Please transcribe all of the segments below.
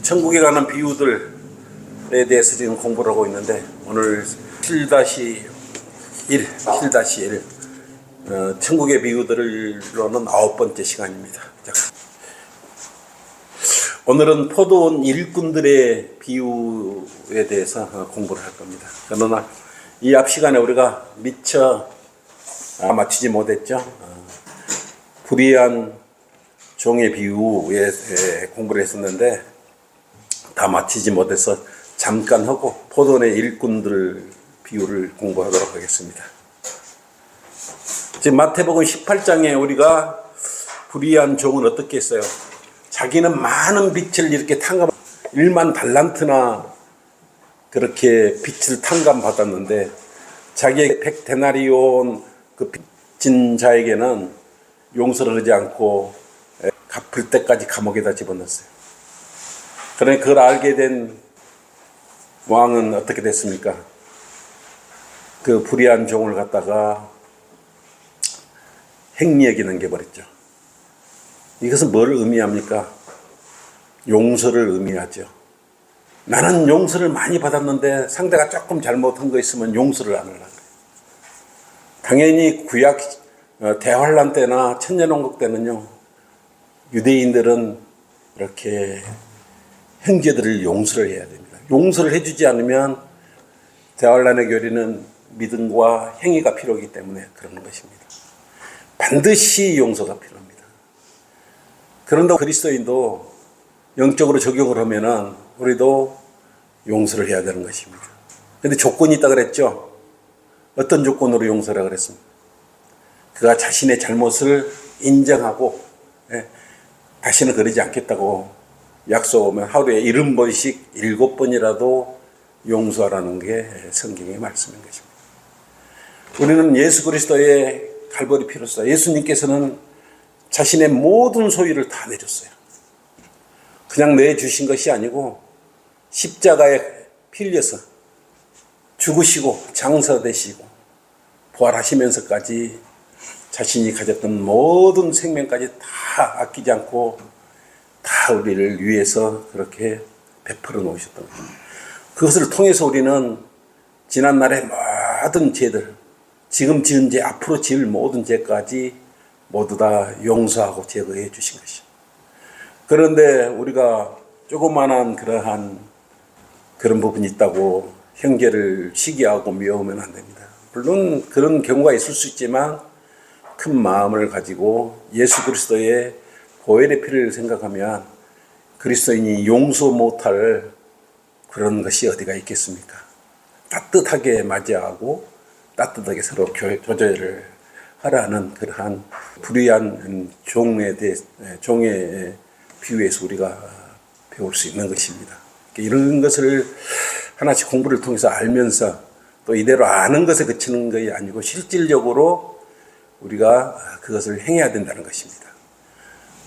천국에 가는 비유들에 대해서 지금 공부를 하고 있는데, 오늘 7-1 천국의 비유들로는 9번째 시간입니다. 오늘은 포도원 일꾼들의 비유에 대해서 공부를 할 겁니다. 그러나 이 앞 시간에 우리가 미처 마치지 못했죠. 불의한 종의 비유에 공부를 했었는데 다 마치지 못해서 잠깐 하고 포도원의 일꾼들 비유를 공부하도록 하겠습니다. 지금 마태복음 18장에 우리가 불의한 종은 어떻게 했어요? 자기는 많은 빛을 이렇게 1만 달란트나 그렇게 빛을 탕감받았는데 자기의 100데나리온 그 빚진 자에게는 용서를 하지 않고 갚을 때까지 감옥에다 집어넣었어요. 그러니 그걸 알게 된 왕은 어떻게 됐습니까? 그 불의한 종을 갖다가 행리에게 넘겨버렸죠. 이것은 뭘 의미합니까? 용서를 의미하죠. 나는 용서를 많이 받았는데 상대가 조금 잘못한 거 있으면 용서를 안 하려고 그래요. 당연히 구약 대환란 때나 천년왕국 때는요, 유대인들은 이렇게 형제들을 용서를 해야 됩니다. 용서를 해주지 않으면 대환란의 교리는 믿음과 행위가 필요하기 때문에 그러는 것입니다. 반드시 용서가 필요합니다. 그런데 그리스도인도 영적으로 적용을 하면은 우리도 용서를 해야 되는 것입니다. 그런데 조건이 있다 그랬죠. 어떤 조건으로 용서를 그랬습니까? 그가 자신의 잘못을 인정하고 다시는 그러지 않겠다고 약속하면 하루에 70번씩 7번이라도 용서하라는 게 성경의 말씀인 것입니다. 우리는 예수 그리스도의 갈보리 피로 써 예수님께서는 자신의 모든 소유를 다 내줬어요. 그냥 내주신 것이 아니고 십자가에 피 흘려서 죽으시고 장사되시고 부활하시면서까지 자신이 가졌던 모든 생명까지 다 아끼지 않고 다 우리를 위해서 그렇게 베풀어 놓으셨던 거예요. 그것을 통해서 우리는 지난날의 모든 죄들, 지금 지은 죄, 앞으로 지을 모든 죄까지 모두 다 용서하고 제거해 주신 것이죠. 그런데 우리가 조그만한 그런 부분이 있다고 형제를 시기하고 미워하면 안 됩니다. 물론 그런 경우가 있을 수 있지만 큰 마음을 가지고 예수 그리스도의 보혈의 피를 생각하면 그리스도인이 용서 못할 그런 것이 어디가 있겠습니까? 따뜻하게 맞이하고 따뜻하게 서로 조절을 하라는 그러한 불의한 종의 비유에서 우리가 배울 수 있는 것입니다. 이런 것을 하나씩 공부를 통해서 알면서 또 이대로 아는 것에 그치는 것이 아니고 실질적으로 우리가 그것을 행해야 된다는 것입니다.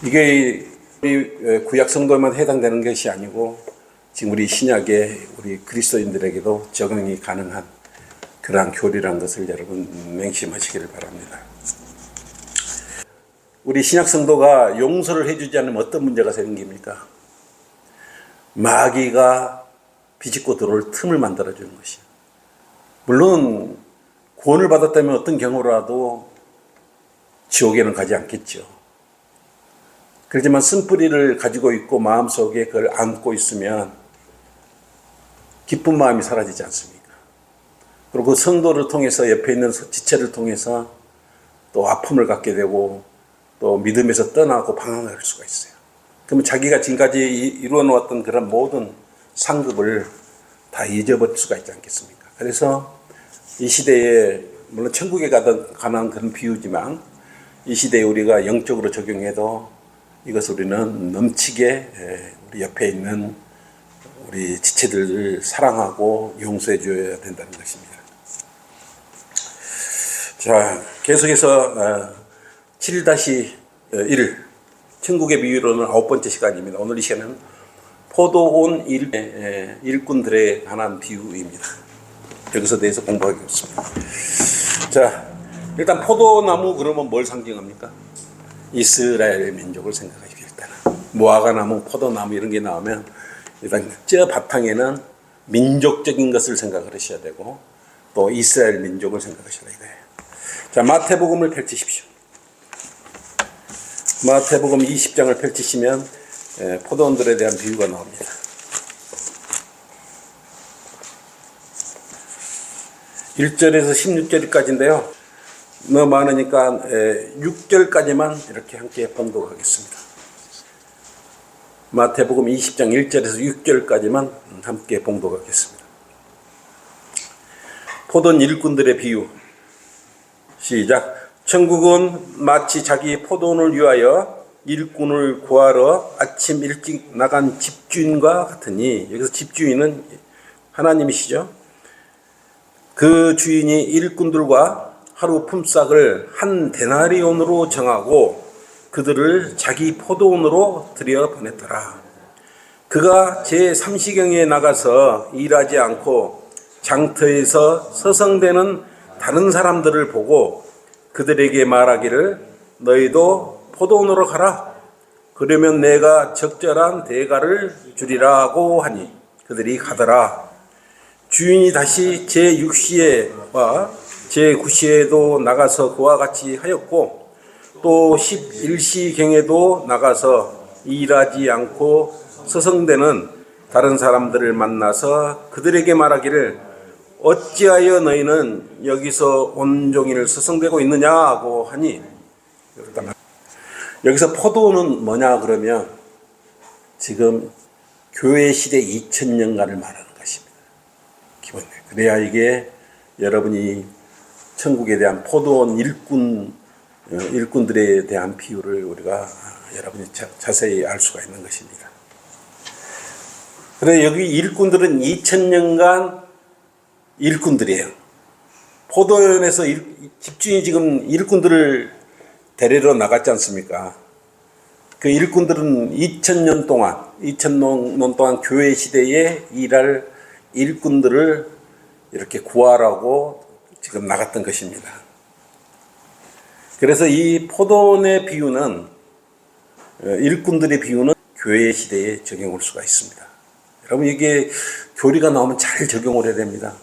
이게 우리 구약 성도에만 해당되는 것이 아니고 지금 우리 신약의 우리 그리스도인들에게도 적용이 가능한 그러한 교리라는 것을 여러분 맹심하시기를 바랍니다. 우리 신약 성도가 용서를 해주지 않으면 어떤 문제가 생깁니까? 마귀가 비집고 들어올 틈을 만들어주는 것이요. 물론 구원을 받았다면 어떤 경우라도 지옥에는 가지 않겠죠. 그렇지만 쓴뿌리를 가지고 있고 마음속에 그걸 안고 있으면 기쁜 마음이 사라지지 않습니까? 그리고 그 성도를 통해서 옆에 있는 지체를 통해서 또 아픔을 갖게 되고 또 믿음에서 떠나고 방황할 수가 있어요. 그러면 자기가 지금까지 이루어 놓았던 그런 모든 상급을 다 잊어버릴 수가 있지 않겠습니까? 그래서 이 시대에 물론 천국에 관한 그런 비유지만 이 시대에 우리가 영적으로 적용해도 이것을 우리는 넘치게 우리 옆에 있는 우리 지체들을 사랑하고 용서해 줘야 된다는 것입니다. 자, 계속해서 7-1 천국의 비유로는 9번째 시간입니다. 오늘 이 시간은 포도원 일꾼들에 관한 비유입니다. 여기서 대해서 공부하겠습니다. 자, 일단 포도나무 그러면 뭘 상징합니까? 이스라엘 민족을 생각하십시오. 일단은 무화과나무, 포도나무 이런 게 나오면 일단 저 바탕에는 민족적인 것을 생각을 하셔야 되고 또 이스라엘 민족을 생각하셔야 이거예요. 자, 마태복음을 펼치십시오. 마태복음 20장을 펼치시면 포도원들에 대한 비유가 나옵니다. 1절에서 16절까지인데요. 너무 많으니까 6절까지만 이렇게 함께 봉독하겠습니다. 마태복음 20장 1절에서 6절까지만 함께 봉독하겠습니다. 포도원 일꾼들의 비유. 시작. 천국은 마치 자기 포도원을 위하여 일꾼을 구하러 아침 일찍 나간 집주인과 같으니, 여기서 집주인은 하나님이시죠. 그 주인이 일꾼들과 하루 품삯을 한 데나리온으로 정하고 그들을 자기 포도원으로 들여 보냈더라. 그가 제3시경에 나가서 일하지 않고 장터에서 서성대는 다른 사람들을 보고 그들에게 말하기를 너희도 포도원으로 가라. 그러면 내가 적절한 대가를 주리라고 하니 그들이 가더라. 주인이 다시 제6시에와 제9시에도 나가서 그와 같이 하였고 또 11시경에도 나가서 일하지 않고 서성대는 다른 사람들을 만나서 그들에게 말하기를 어찌하여 너희는 여기서 온종일 서성대고 있느냐고 하니, 여기서 포도원은 뭐냐 그러면 지금 교회 시대 2000년간을 말하는 것입니다. 기본적으로. 그래야 이게 여러분이 천국에 대한 포도원 일꾼들에 대한 비유를 우리가 여러분이 자세히 알 수가 있는 것입니다. 그래 여기 일꾼들은 2000년간 일꾼들이에요. 포도원에서 집주인이 지금 일꾼들을 데리러 나갔지 않습니까? 그 일꾼들은 2000년 동안 교회 시대에 일할 일꾼들을 이렇게 구하라고 지금 나갔던 것입니다. 그래서 이 포도원의 비유는, 일꾼들의 비유는 교회 시대에 적용할 수가 있습니다. 여러분 이게 교리가 나오면 잘 적용을 해야 됩니다.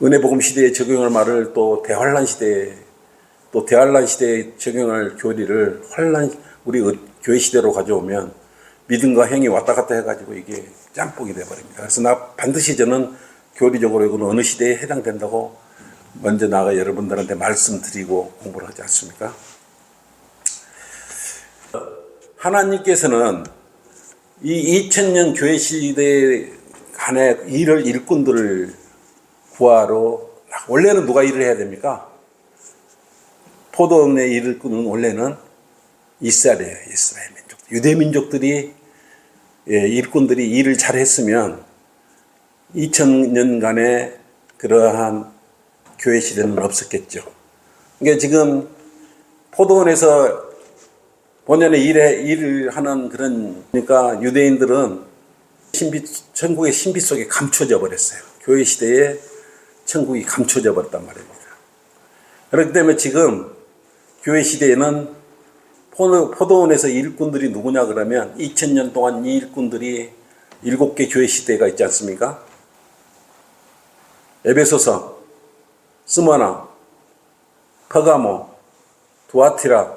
은혜복음 시대에 적용할 말을 또 대환란 시대에 적용할 교리를 우리 교회 시대로 가져오면 믿음과 행위 왔다 갔다 해가지고 이게 짬뽕이 돼버립니다. 그래서 반드시 저는 교리적으로 이거는 어느 시대에 해당된다고 먼저 나가 여러분들한테 말씀드리고 공부를 하지 않습니까? 하나님께서는 이 2000년 교회 시대 간에 일꾼들을 구하러, 원래는 누가 일을 해야 됩니까? 포도원의 일꾼은 원래는 이스라엘이에요. 이스라엘 민족. 유대 민족들이, 일꾼들이 일을 잘했으면 2000년간의 그러한 교회 시대는 없었겠죠. 그러니까 지금 포도원에서 본연의 일을 하는 그러니까 유대인들은 천국의 신비 속에 감춰져 버렸어요. 교회 시대에 천국이 감춰져 버렸단 말입니다. 그렇기 때문에 지금 교회 시대에는 포도원에서 일꾼들이 누구냐 그러면 2000년 동안 이 일꾼들이 7개 교회 시대가 있지 않습니까? 에베소서, 스무나, 퍼가모, 두아티라,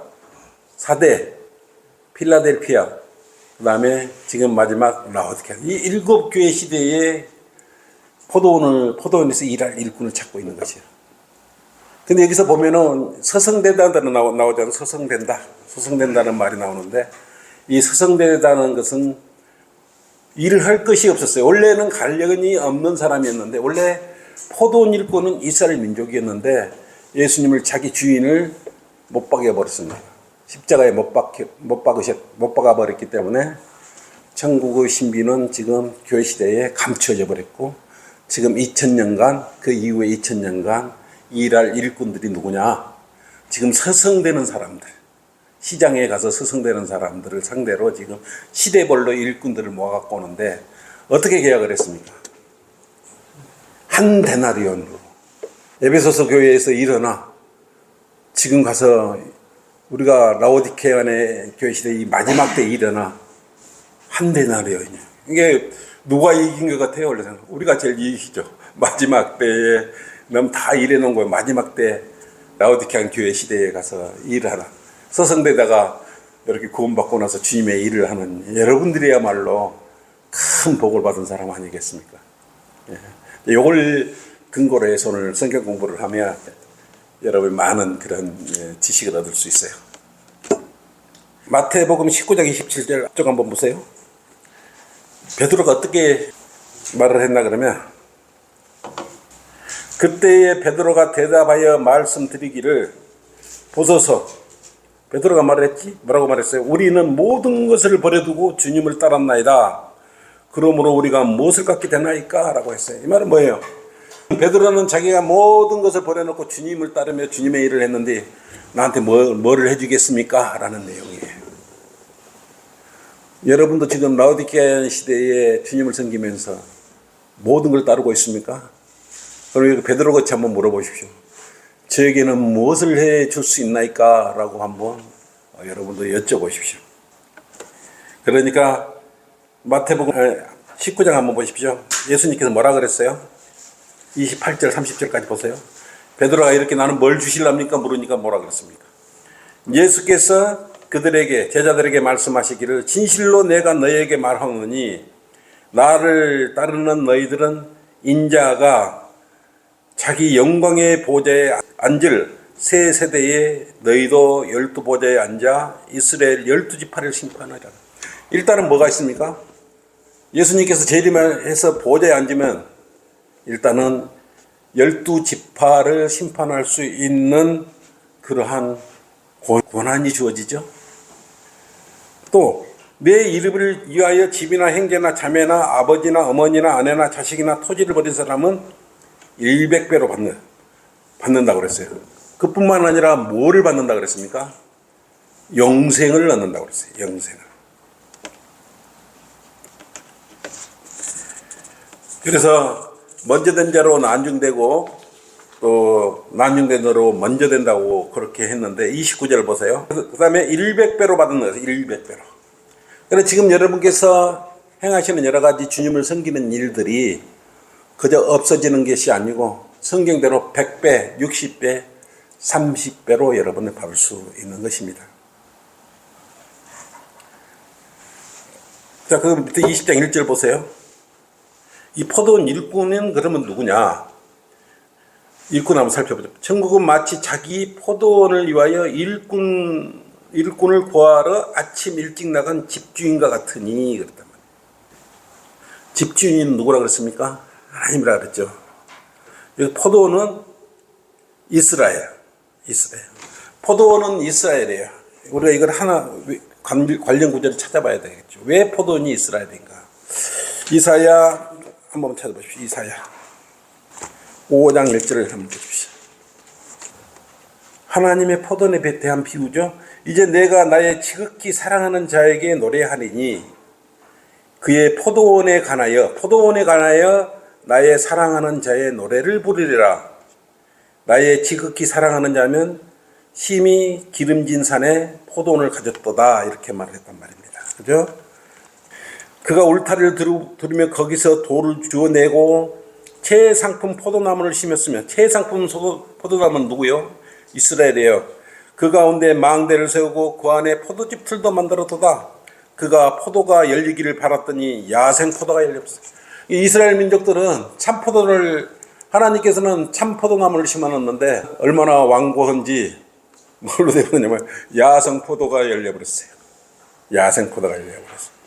사대, 필라델피아, 그 다음에 지금 마지막 라오디케아. 이 7교회 시대에 포도원에서 일할 일꾼을 찾고 있는 것이에요. 근데 여기서 보면은 서성된다는 나오잖아요. 서성된다는 말이 나오는데, 이 서성되다는 것은 일을 할 것이 없었어요. 원래는 관련이 없는 사람이었는데, 원래 포도원 일꾼은 이스라엘 민족이었는데 예수님을 자기 주인을 못 박여버렸습니다. 십자가에 못 박아버렸기 때문에 천국의 신비는 지금 교회 시대에 감춰져 버렸고, 지금 2000년간, 그 이후에 2000년간 일할 일꾼들이 누구냐? 지금 서성되는 사람들, 시장에 가서 서성되는 사람들을 상대로 지금 시대별로 일꾼들을 모아갖고 오는데, 어떻게 계약을 했습니까? 한 데나리온으로. 에베소서 교회에서 일어나, 지금 가서 우리가 라오디케아의 교회 시대 이 마지막 때 일어나, 3대 나라요. 이게 누가 이긴 것 같아요? 원래 우리가 제일 이기죠. 마지막 때에 너무 다 일해놓은 거예요. 마지막 때 라오디게아 교회 시대에 가서 일을 하라. 서성대다가 이렇게 구원받고 나서 주님의 일을 하는 여러분들이야말로 큰 복을 받은 사람 아니겠습니까? 이걸 근거로 해서 오늘 성경 공부를 하면 여러분 많은 그런 지식을 얻을 수 있어요. 마태복음 19장 27절 앞쪽 한번 보세요. 베드로가 어떻게 말을 했나 그러면, 그때에 베드로가 대답하여 말씀드리기를, 보소서. 베드로가 말했지? 뭐라고 말했어요? 우리는 모든 것을 버려두고 주님을 따랐나이다. 그러므로 우리가 무엇을 갖게 되나이까? 라고 했어요. 이 말은 뭐예요? 베드로는 자기가 모든 것을 버려놓고 주님을 따르며 주님의 일을 했는데 나한테 뭐를 해주겠습니까? 라는 내용이에요. 여러분도 지금 라오디게아 시대에 주님을 섬기면서 모든 걸 따르고 있습니까? 그럼 베드로 같이 한번 물어보십시오. 저에게는 무엇을 해줄 수 있나이까? 라고 한번 여러분도 여쭤보십시오. 그러니까 마태복음 19장 한번 보십시오. 예수님께서 뭐라 그랬어요? 28절 30절까지 보세요. 베드로가 이렇게 나는 뭘 주실랍니까? 물으니까 뭐라 그랬습니까? 예수께서 그들에게, 제자들에게 말씀하시기를, 진실로 내가 너희에게 말하노니 나를 따르는 너희들은 인자가 자기 영광의 보좌에 앉을 새 세대에 너희도 12보좌에 앉아 이스라엘 12지파를 심판하리라. 일단은 뭐가 있습니까? 예수님께서 재림해서 보좌에 앉으면 일단은 12지파를 심판할 수 있는 그러한 권한이 주어지죠. 또 내 이름을 위하여 집이나 형제나 자매나 아버지나 어머니나 아내나 자식이나 토지를 버린 사람은 100배로 받는다고 그랬어요. 그뿐만 아니라 뭐를 받는다고 그랬습니까? 영생을 얻는다고 그랬어요. 영생을. 그래서 먼저 된 자로 난중되고 또 난중된 자로 먼저 된다고 그렇게 했는데 29절 보세요. 그 다음에 100배로 받는 거예요. 100배로. 그래서 지금 여러분께서 행하시는 여러 가지 주님을 섬기는 일들이 그저 없어지는 것이 아니고 성경대로 100배, 60배, 30배로 여러분을 받을 수 있는 것입니다. 자, 그 밑에 20장 1절 보세요. 이 포도원 일꾼은 그러면 누구냐? 일꾼 한번 살펴보죠. 천국은 마치 자기 포도원을 위하여 일꾼을 구하러 아침 일찍 나간 집주인과 같으니 그랬단 말이에요. 집주인은 누구라 그랬습니까? 하나님이라 그랬죠. 여기 포도원은 이스라엘. 포도원은 이스라엘이에요. 우리가 이걸 하나 관련 구절을 찾아봐야 되겠죠. 왜 포도원이 이스라엘인가? 이사야 한번 찾아보십시오. 이사야 5장 1절을 한번 보십시오. 하나님의 포도원에 대한 비유죠. 이제 내가 나의 지극히 사랑하는 자에게 노래하리니 그의 포도원에 관하여 나의 사랑하는 자의 노래를 부르리라. 나의 지극히 사랑하는 자면 심히 기름진 산에 포도원을 가졌도다. 이렇게 말을 했단 말입니다. 그죠? 그가 울타리를 두르며 거기서 돌을 주워내고 최상품 포도나무를 심었으며, 최상품 포도나무는 누구요? 이스라엘이에요. 그 가운데 망대를 세우고 그 안에 포도즙 틀도 만들었도다. 그가 포도가 열리기를 바랐더니 야생 포도가 열렸어요. 이스라엘 민족들은 참포도를, 하나님께서는 참포도나무를 심어놨는데 얼마나 완고한지 뭘로 되었냐면 야생 포도가 열려버렸어요. 야생 포도가 열려버렸어요.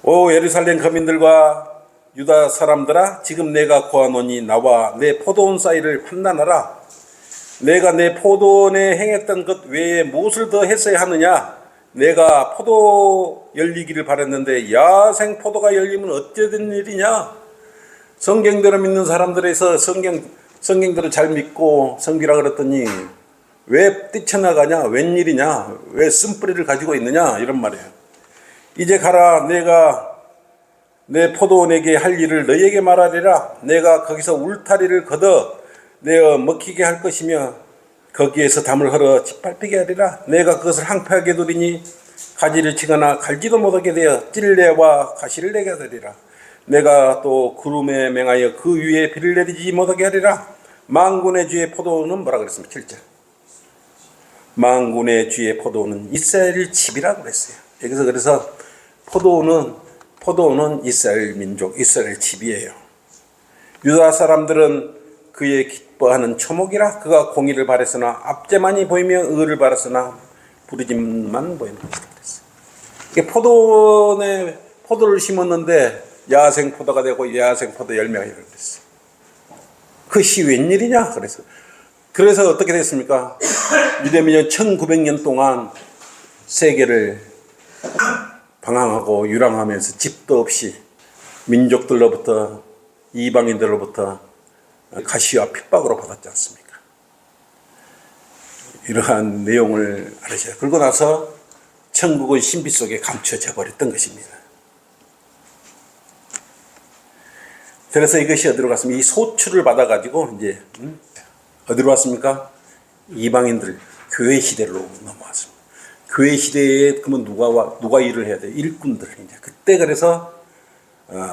오 예루살렘 거민들과 유다 사람들아, 지금 내가 고하노니 나와 내 포도원 사이를 판단하라. 내가 내 포도원에 행했던 것 외에 무엇을 더 했어야 하느냐? 내가 포도 열리기를 바랐는데 야생 포도가 열리면 어찌된 일이냐? 성경대로 믿는 사람들에서 성경대로 잘 믿고 섬기라 그랬더니 왜 뛰쳐나가냐? 웬일이냐? 왜 쓴뿌리를 가지고 있느냐? 이런 말이에요. 이제 가라. 내가 내 포도원에게 할 일을 너희에게 말하리라. 내가 거기서 울타리를 걷어 내어 먹히게 할 것이며 거기에서 담을 헐어 짓밟히게 하리라. 내가 그것을 항폐하게 두리니 가지를 치거나 갈지도 못하게 되어 찔레와 가시를 내게 하리라. 내가 또 구름에 맹하여 그 위에 비를 내리지 못하게 하리라. 만군의 주의 포도는 뭐라 그랬습니까? 7절. 만군의 주의 포도는 이스라엘 집이라고 그랬어요. 여기서 그래서 포도는 이스라엘 민족, 이스라엘 집이에요. 유다 사람들은 그의 기뻐하는 초목이라. 그가 공의를 바랬으나 압제만이 보이며 의를 바랬으나 부르짐만 보이는 것이다 그랬어요. 포도를 심었는데 야생 포도가 되고 야생 포도 열매가 이렇겠어요. 그것이 웬일이냐? 그래서 어떻게 됐습니까? 유대민족 1900년 동안 세계를 방황하고 유랑하면서 집도 없이 민족들로부터 이방인들로부터 가시와 핍박으로 받았지 않습니까? 이러한 내용을 알으셔야. 그러고 나서 천국은 신비 속에 감춰져 버렸던 것입니다. 그래서 이것이 어디로 갔습니까? 이 소출을 받아가지고 이제 어디로 왔습니까? 이방인들 교회 시대로 넘어왔습니다. 교회 시대에 그러면 누가 일을 해야 돼요? 일꾼들. 이제 그때 그래서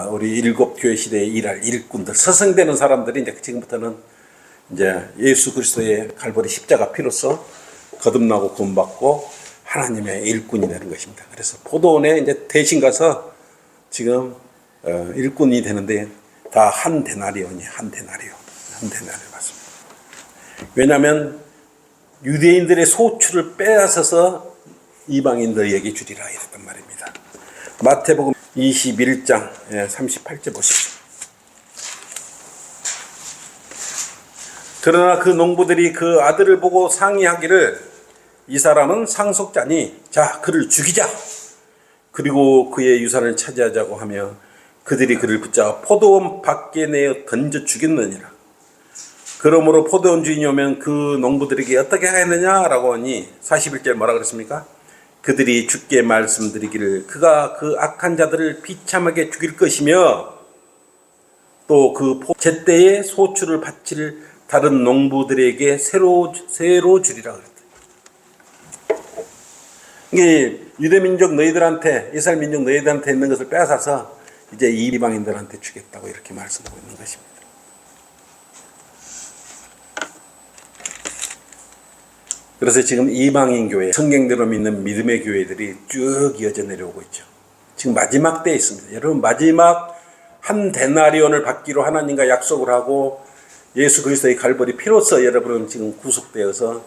우리 일곱 교회 시대에 일할 일꾼들, 서성되는 사람들이 이제 지금부터는 이제 예수 그리스도의 갈보리 십자가 피로써 거듭나고 구원받고 하나님의 일꾼이 되는 것입니다. 그래서 포도원에 이제 대신 가서 지금 일꾼이 되는데 다 한 데나리온이 한 데나리온 맞습니다. 왜냐하면 유대인들의 소출을 빼앗아서 이방인들에게 주리라 이랬단 말입니다. 마태복음 21장 38절 보십시오. 그러나 그 농부들이 그 아들을 보고 상의하기를 이 사람은 상속자니 자 그를 죽이자. 그리고 그의 유산을 차지하자고 하며 그들이 그를 붙잡아 포도원 밖에 내어 던져 죽였느니라. 그러므로 포도원 주인이 오면 그 농부들에게 어떻게 하였느냐라고 하니 41절 뭐라 그랬습니까? 그들이 주께 말씀드리기를 그가 그 악한 자들을 비참하게 죽일 것이며 또 그 제때에 소출을 바칠 다른 농부들에게 새로 주리라 그랬다. 이게 유대민족 너희들한테 이스라엘 민족 너희들한테 있는 것을 빼앗아서 이제 이방인들한테 주겠다고 이렇게 말씀하고 있는 것입니다. 그래서 지금 이방인 교회, 성경대로 믿는 믿음의 교회들이 쭉 이어져 내려오고 있죠. 지금 마지막 때에 있습니다. 여러분 마지막 한 데나리온을 받기로 하나님과 약속을 하고 예수 그리스도의 갈보리 피로써 여러분은 지금 구속되어서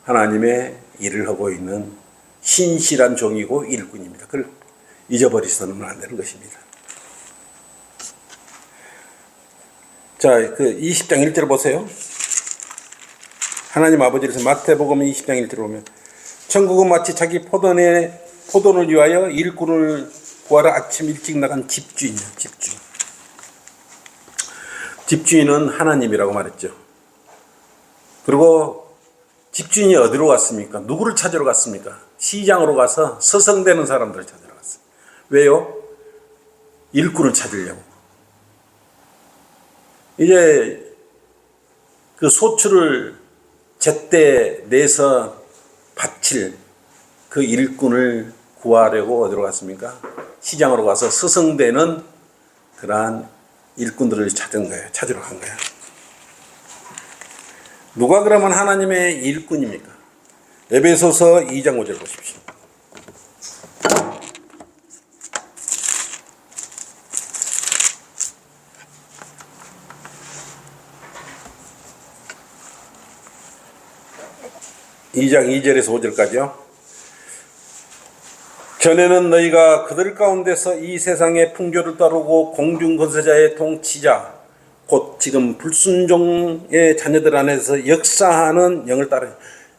하나님의 일을 하고 있는 신실한 종이고 일꾼입니다. 그걸 잊어버리서는 안 되는 것입니다. 자, 그 20장 1절 보세요. 하나님 아버지께서 마태복음 20장 1절 보면 천국은 마치 자기 포도원을 위하여 일꾼을 구하러 아침 일찍 나간 집주인이야. 집주인은 하나님이라고 말했죠. 그리고 집주인이 어디로 갔습니까? 누구를 찾으러 갔습니까? 시장으로 가서 서성대는 사람들을 찾으러 갔어요. 왜요? 일꾼을 찾으려고. 이제 그 소출을 제때 내서 바칠 그 일꾼을 구하려고 어디로 갔습니까? 시장으로 가서 서성대는 그러한 일꾼들을 찾으러 간 거예요. 누가 그러면 하나님의 일꾼입니까? 에베소서 2장 5절 보십시오. (2장 2절에서 5절까지요) 전에는 너희가 그들 가운데서 이 세상의 풍조를 따르고 공중권세자의 통치자 곧 지금 불순종의 자녀들 안에서 역사하는 영을 따르.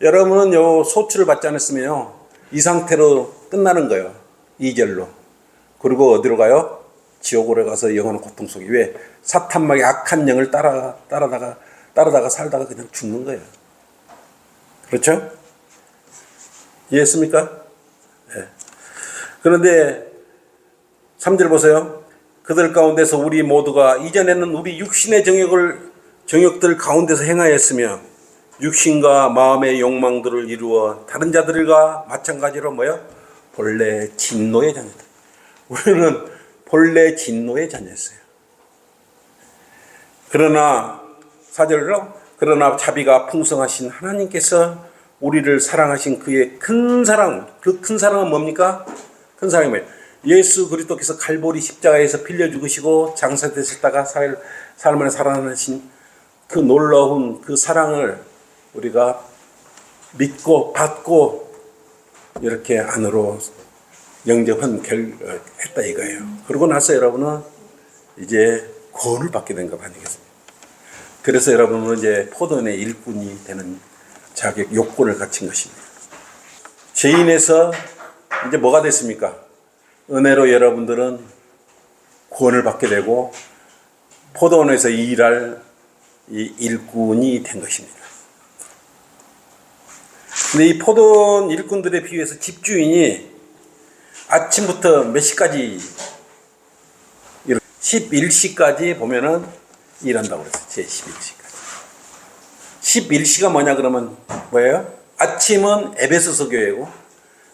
여러분은 요 소출을 받지 않았으면요 이 상태로 끝나는 거예요. 2절로. 그리고 어디로 가요? 지옥으로 가서 영원한 고통 속에. 왜? 사탄막의 악한 영을 따라다가 살다가 그냥 죽는 거예요. 그렇죠? 이해했습니까? 네. 그런데 3절 보세요. 그들 가운데서 우리 모두가 이전에는 우리 육신의 정욕들 가운데서 행하였으며 육신과 마음의 욕망들을 이루어 다른 자들과 마찬가지로 본래 진노의 자녀다. 우리는 본래 진노의 자녀였어요. 그러나 4절로 그러나 자비가 풍성하신 하나님께서 우리를 사랑하신 그의 큰 사랑, 그 큰 사랑은 뭡니까? 큰 사랑이 뭐예요? 예수 그리스도께서 갈보리 십자가에서 빌려 죽으시고 장사되셨다가 삶을 살아나신 그 놀라운 그 사랑을 우리가 믿고 받고 이렇게 안으로 영접했다 이거예요. 그러고 나서 여러분은 이제 구원을 받게 된 것 아니겠습니까? 그래서 여러분은 이제 포도원의 일꾼이 되는 자격, 요건을 갖춘 것입니다. 죄인에서 이제 뭐가 됐습니까? 은혜로 여러분들은 구원을 받게 되고 포도원에서 일할 이 일꾼이 된 것입니다. 근데 이 포도원 일꾼들에 비해서 집주인이 아침부터 몇 시까지 11시까지 보면은 일한다고 그랬어요. 제 11시까지. 11시가 뭐냐 그러면 뭐예요? 아침은 에베소서 교회고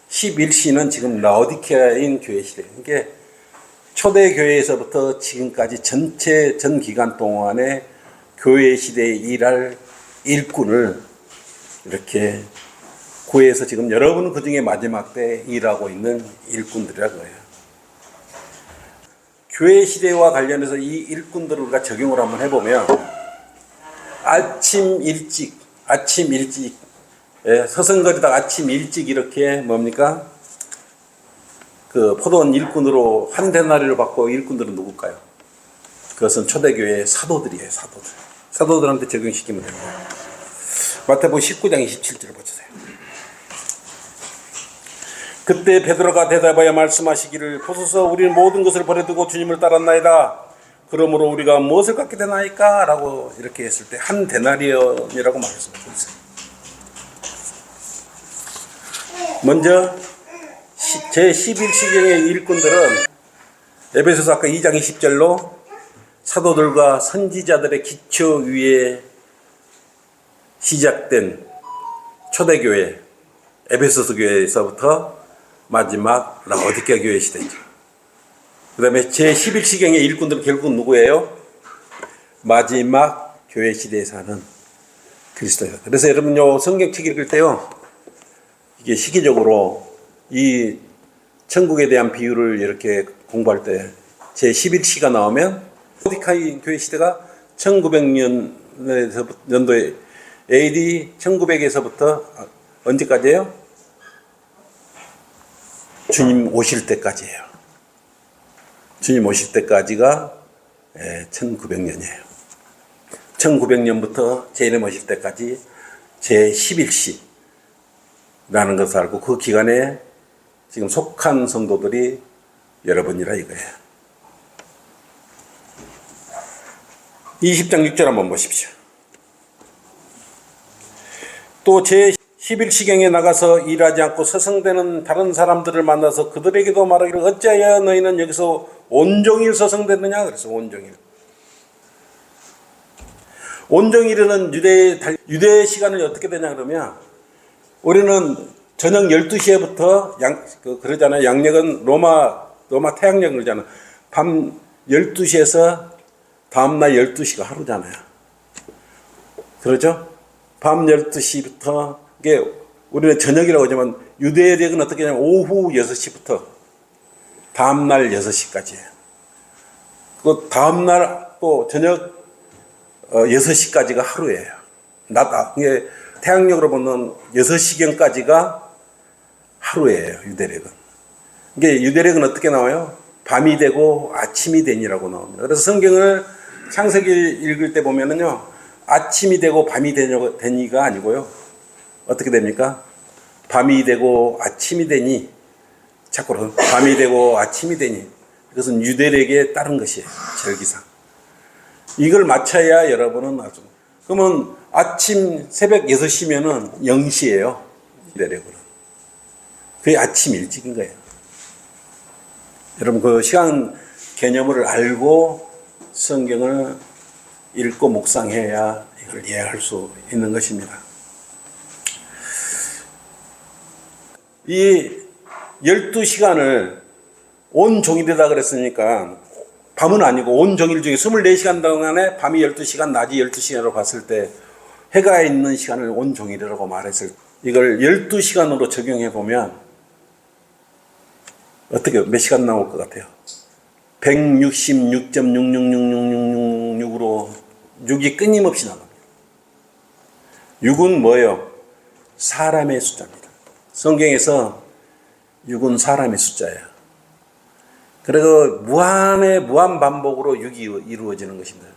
11시는 지금 라오디케아인 교회 시대. 이게 초대 교회에서부터 지금까지 전체 전 기간 동안에 교회 시대에 일할 일꾼을 이렇게 구해서 지금 여러분은 그 중에 마지막 때 일하고 있는 일꾼들이라고 해요. 교회 시대와 관련해서 이 일꾼들을 우리가 적용을 한번 해보면 아침 일찍 서성거리다가 아침 일찍 이렇게 뭡니까? 그 포도원 일꾼으로 한 데나리를 받고 일꾼들은 누굴까요? 그것은 초대교회의 사도들이에요. 사도들한테 적용시키면 됩니다. 마태복음 19장 27절을 보세요. 그때 베드로가 대답하여 말씀하시기를 보소서 우리는 모든 것을 버려두고 주님을 따랐나이다. 그러므로 우리가 무엇을 갖게 되나이까? 라고 이렇게 했을 때 한 데나리온이라고 말했습니다. 먼저 제11시경의 일꾼들은 에베소서 아까 2장 20절로 사도들과 선지자들의 기초 위에 시작된 초대교회 에베소서 교회에서부터 마지막 라오디케아 교회 시대죠. 그 다음에 제11시경의 일꾼들은 결국은 누구예요? 마지막 교회 시대에 사는 그리스도예요. 그래서 여러분요 성경책 읽을 때요 이게 시기적으로 이 천국에 대한 비유를 이렇게 공부할 때 제11시가 나오면 라오디케아 교회 시대가 1900년도에 AD 1900에서부터 언제까지예요? 주님 오실 때까지예요. 주님 오실 때까지가 1900년이에요. 1900년부터 제일 오실 때까지 제11시라는 것을 알고 그 기간에 지금 속한 성도들이 여러분이라 이거예요. 20장 6절 한번 보십시오. 또 제11시경에 나가서 일하지 않고 서성대는 다른 사람들을 만나서 그들에게도 말하기를 어찌하여 너희는 여기서 온종일 서성대느냐? 그래서 온종일은 유대 시간을 어떻게 되냐 그러면 우리는 저녁 12시에부터 그러잖아요. 양력은 로마 태양력 그러잖아. 밤 12시에서 다음날 12시가 하루잖아요. 그렇죠? 밤 12시부터 이게 우리는 저녁이라고 하지만 유대력은 어떻게 하냐면 오후 6시부터 다음날 6시까지예요. 그 다음날 또 저녁 6시까지가 하루예요. 이게 태양력으로 보면 6시경까지가 하루예요. 유대력은. 이게 유대력은 어떻게 나와요? 밤이 되고 아침이 되니라고 나옵니다. 그래서 성경을 창세기 읽을 때 보면은요, 아침이 되고 밤이 되니가 아니고요. 어떻게 됩니까? 밤이 되고 아침이 되니, 자꾸 밤이 되고 아침이 되니. 이것은 유대력에 따른 것이에요. 절기상. 이걸 맞춰야 여러분은 아주. 그러면 아침 새벽 6시면은 0시예요. 유대력으로. 그게 아침 일찍인 거예요. 여러분 그 시간 개념을 알고 성경을 읽고 묵상해야 이걸 이해할 수 있는 것입니다. 이 12시간을 온 종일이다 그랬으니까 밤은 아니고 온 종일 중에 24시간 동안에 밤이 12시간, 낮이 12시간으로 봤을 때 해가 있는 시간을 온 종일이라고 말했을 때 이걸 12시간으로 적용해 보면 어떻게 몇 시간 나올 것 같아요? 166.6666666으로 6이 끊임없이 나갑니다. 6은 뭐예요? 사람의 숫자입니다. 성경에서 6은 사람의 숫자예요. 그리고 무한 반복으로 6이 이루어지는 것입니다.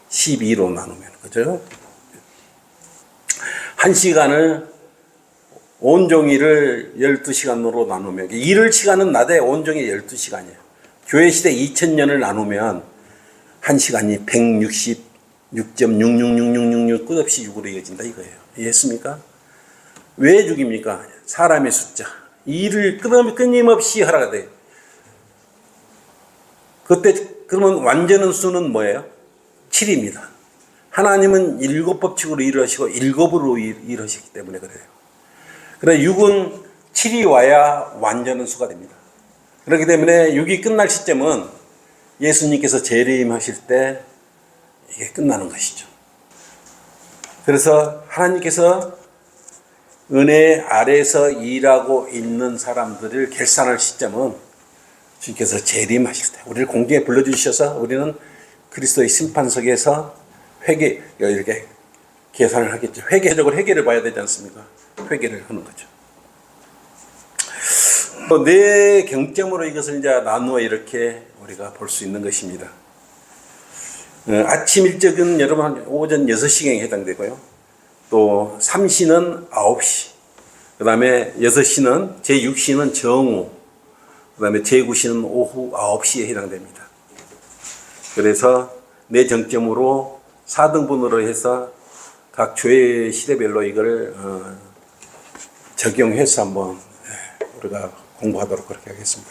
12로 나누면, 그죠? 한 시간을 온종일을 12시간으로 나누면, 일을 시간은 낮에 온종일 12시간이에요. 교회 시대 2000년을 나누면 한 시간이 166.66666 끝없이 6으로 이어진다 이거예요. 이해했습니까? 왜 6입니까? 사람의 숫자. 일을 끊임없이 하라가 돼요. 그때 그러면 완전한 수는 뭐예요? 7입니다. 하나님은 7법칙으로 일하시고 7으로 일하시기 때문에 그래요. 그래서 6은 7이 와야 완전한 수가 됩니다. 그렇기 때문에 6이 끝날 시점은 예수님께서 재림하실 때 이게 끝나는 것이죠. 그래서 하나님께서 은혜 아래서 일하고 있는 사람들을 결산할 시점은 주님께서 재림하실 때 우리를 공중에 불러주셔서 우리는 그리스도의 심판석에서 이렇게 계산을 하겠죠. 회계적으로 회계를 봐야 되지 않습니까? 회계를 하는 거죠. 네 경점으로 이것을 이제 나누어 이렇게 우리가 볼 수 있는 것입니다. 아침 일찍은 여러분 오전 6시경에 해당되고요. 또 3시는 9시. 그 다음에 6시는, 제6시는 정오. 그 다음에 제9시는 오후 9시에 해당됩니다. 그래서 네 정점으로 4등분으로 해서 각 교회 시대별로 이걸 적용해서 한번 우리가 공부하도록 그렇게 하겠습니다.